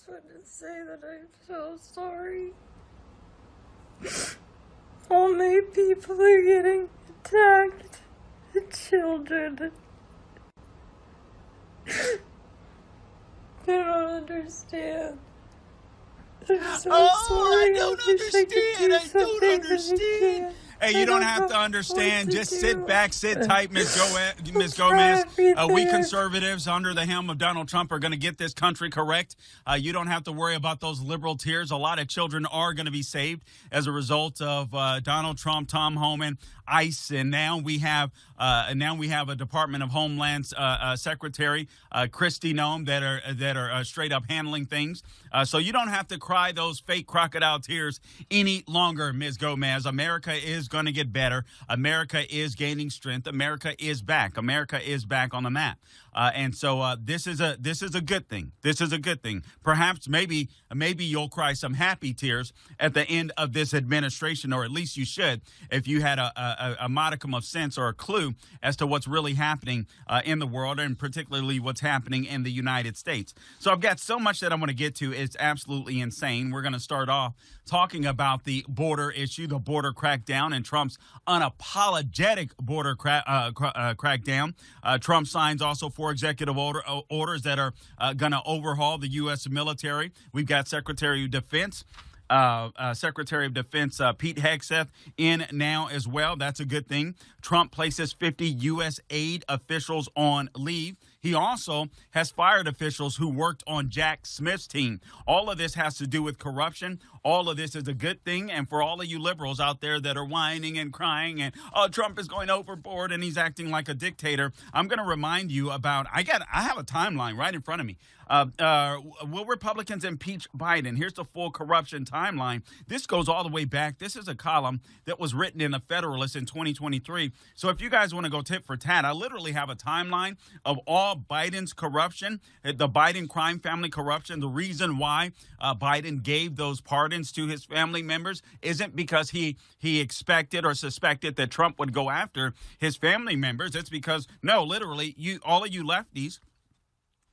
want to say that I'm so sorry. Only people are getting attacked. The children. They don't understand. I'm so sorry. I don't understand. I don't understand. Hey, you don't have to understand. Just sit back, sit tight, Ms. Gomez. We conservatives under the helm of Donald Trump are going to get this country correct. You don't have to worry about those liberal tears. A lot of children are going to be saved as a result of Donald Trump, Tom Homan, ICE, and now we have a Department of Homeland Secretary, Kristi Noem, that are straight up handling things. So you don't have to cry those fake crocodile tears any longer, Ms. Gomez. America is going to get better. America is gaining strength. America is back. America is back on the map. And so this is a good thing. This is a good thing. Perhaps maybe you'll cry some happy tears at the end of this administration, or at least you should, if you had a modicum of sense or a clue as to what's really happening in the world, and particularly what's happening in the United States. So I've got so much that I want to get to. It's absolutely insane. We're going to start off talking about the border issue, the border crackdown, and Trump's unapologetic border crackdown. Trump signs also 4 executive orders that are going to overhaul the U.S. military. We've got Secretary of Defense Pete Hegseth in now as well. That's a good thing. Trump places 50 U.S. aid officials on leave. He also has fired officials who worked on Jack Smith's team. All of this has to do with corruption. All of this is a good thing. And for all of you liberals out there that are whining and crying and, oh, Trump is going overboard and he's acting like a dictator, I'm going to remind you about, I have a timeline right in front of me. Will Republicans impeach Biden? Here's the full corruption timeline. This goes all the way back. This is a column that was written in the Federalist in 2023. So if you guys want to go tit for tat, I literally have a timeline of all Biden's corruption, the Biden crime family corruption. The reason why Biden gave those pardons to his family members isn't because he expected or suspected that Trump would go after his family members. It's because, no, literally, all of you lefties,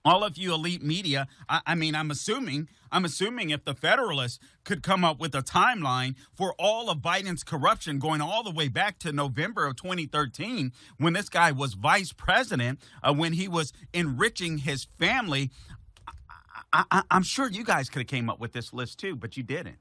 all of you elite media, I'm assuming if the Federalists could come up with a timeline for all of Biden's corruption going all the way back to November of 2013, when this guy was vice president, when he was enriching his family, I'm sure you guys could have came up with this list too, but you didn't.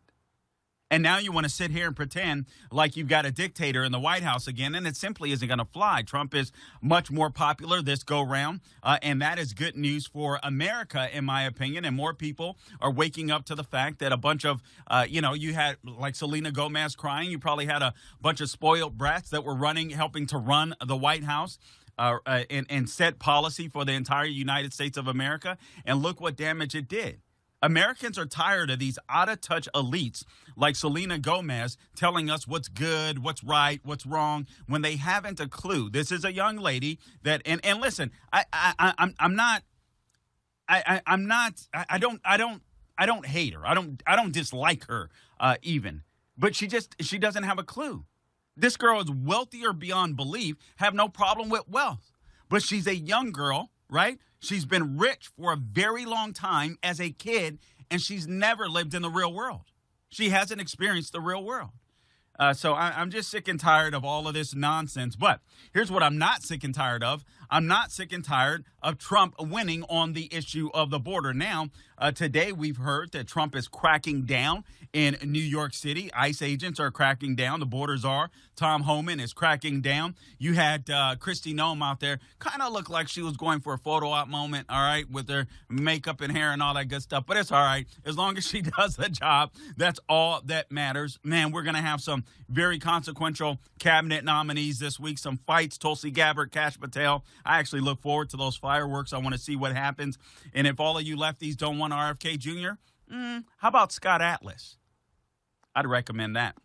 And now you want to sit here and pretend like you've got a dictator in the White House again, and it simply isn't going to fly. Trump is much more popular this go-round, and that is good news for America, in my opinion. And more people are waking up to the fact that a bunch of, you had like Selena Gomez crying. You probably had a bunch of spoiled brats that were helping to run the White House. And set policy for the entire United States of America. And look what damage it did. Americans are tired of these out-of-touch elites like Selena Gomez telling us what's good, what's right, what's wrong, when they haven't a clue. This is a young lady that, and listen, I don't hate her. I don't dislike her even, but she doesn't have a clue. This girl is wealthier beyond belief, have no problem with wealth, but she's a young girl, right? She's been rich for a very long time as a kid, and she's never lived in the real world. She hasn't experienced the real world. So I'm just sick and tired of all of this nonsense. But here's what I'm not sick and tired of. I'm not sick and tired of Trump winning on the issue of the border. Now, today we've heard that Trump is cracking down in New York City. ICE agents are cracking down. The borders are. Tom Homan is cracking down. You had Kristi Noem out there. Kind of looked like she was going for a photo op moment, all right, with her makeup and hair and all that good stuff. But it's all right. As long as she does the job, that's all that matters. Man, we're going to have some very consequential cabinet nominees this week. Some fights, Tulsi Gabbard, Kash Patel. I actually look forward to those fireworks. I want to see what happens. And if all of you lefties don't want RFK Jr., how about Scott Atlas? I'd recommend that.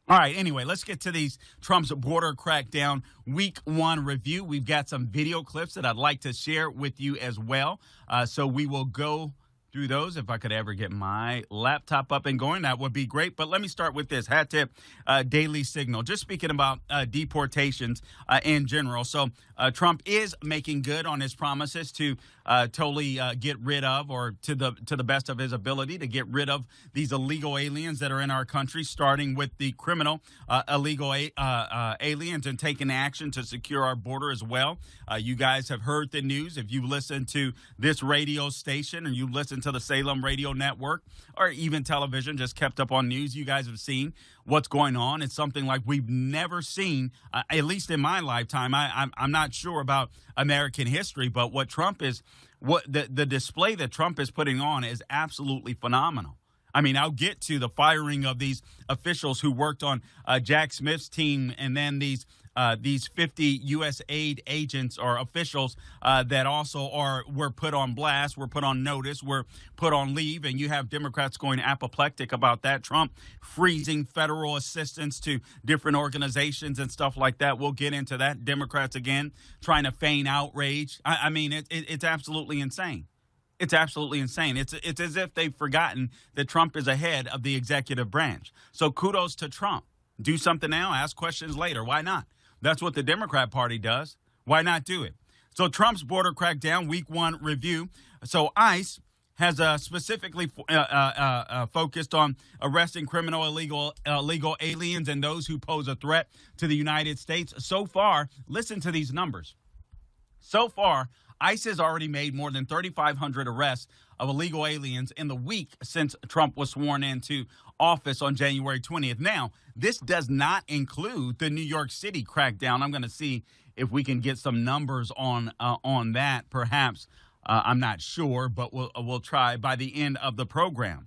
All right, anyway, let's get to these Trump's border crackdown week 1 review. We've got some video clips that I'd like to share with you as well. So we will go through those. If I could ever get my laptop up and going, that would be great. But let me start with this. Hat tip, Daily Signal. Just speaking about deportations in general. So Trump is making good on his promises to totally get rid of, or to the best of his ability, to get rid of these illegal aliens that are in our country, starting with the criminal illegal aliens, and taking action to secure our border as well. You guys have heard the news. If you listen to this radio station, or you listen to the Salem Radio Network, or even television, just kept up on news, you guys have seen what's going on. It's something like we've never seen, at least in my lifetime. I'm not sure about American history, but what the display that Trump is putting on is absolutely phenomenal. I mean, I'll get to the firing of these officials who worked on Jack Smith's team, and then these 50 U.S. aid agents or officials that also were put on blast, were put on notice, were put on leave, and you have Democrats going apoplectic about that. Trump freezing federal assistance to different organizations and stuff like that. We'll get into that. Democrats again trying to feign outrage. I mean, it's absolutely insane. It's absolutely insane. It's as if they've forgotten that Trump is ahead of the executive branch. So kudos to Trump. Do something now, ask questions later. Why not? That's what the Democrat Party does. Why not do it? So Trump's border crackdown, week one review. So ICE has specifically focused on arresting criminal illegal aliens and those who pose a threat to the United States. So far, listen to these numbers. So far, ICE has already made more than 3,500 arrests of illegal aliens in the week since Trump was sworn into office on January 20th. Now, this does not include the New York City crackdown. I'm going to see if we can get some numbers on that, perhaps. I'm not sure, but we'll try by the end of the program.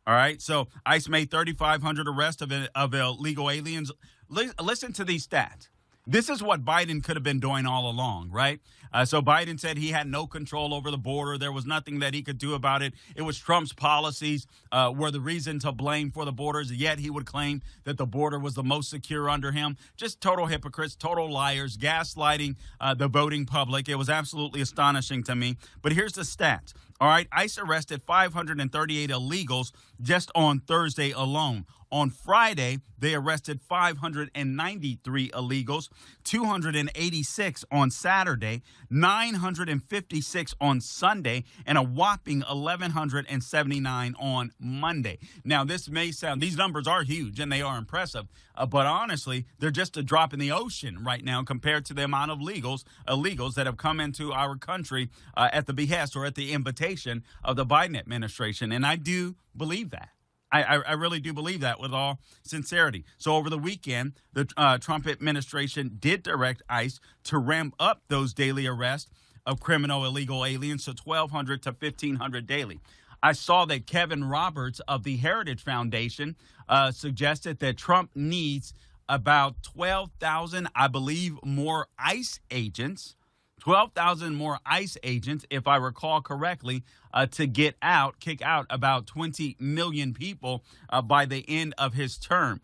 All right, so ICE made 3,500 arrests of illegal aliens. Listen to these stats. This is what Biden could have been doing all along, right? So Biden said he had no control over the border. There was nothing that he could do about it. It was Trump's policies were the reason to blame for the borders, yet he would claim that the border was the most secure under him. Just total hypocrites, total liars, gaslighting the voting public. It was absolutely astonishing to me. But here's the stats. All right, ICE arrested 538 illegals just on Thursday alone. On Friday, they arrested 593 illegals, 286 on Saturday, 956 on Sunday, and a whopping 1,179 on Monday. Now, these numbers are huge and they are impressive, but honestly, they're just a drop in the ocean right now compared to the amount of illegals that have come into our country at the behest or at the invitation of the Biden administration. And I do believe that. I really do believe that with all sincerity. So over the weekend, the Trump administration did direct ICE to ramp up those daily arrests of criminal illegal aliens to 1,200 to 1,500 daily. I saw that Kevin Roberts of the Heritage Foundation suggested that Trump needs about 12,000, I believe, more ICE agents. 12,000 more ICE agents, if I recall correctly, to kick out about 20 million people by the end of his term.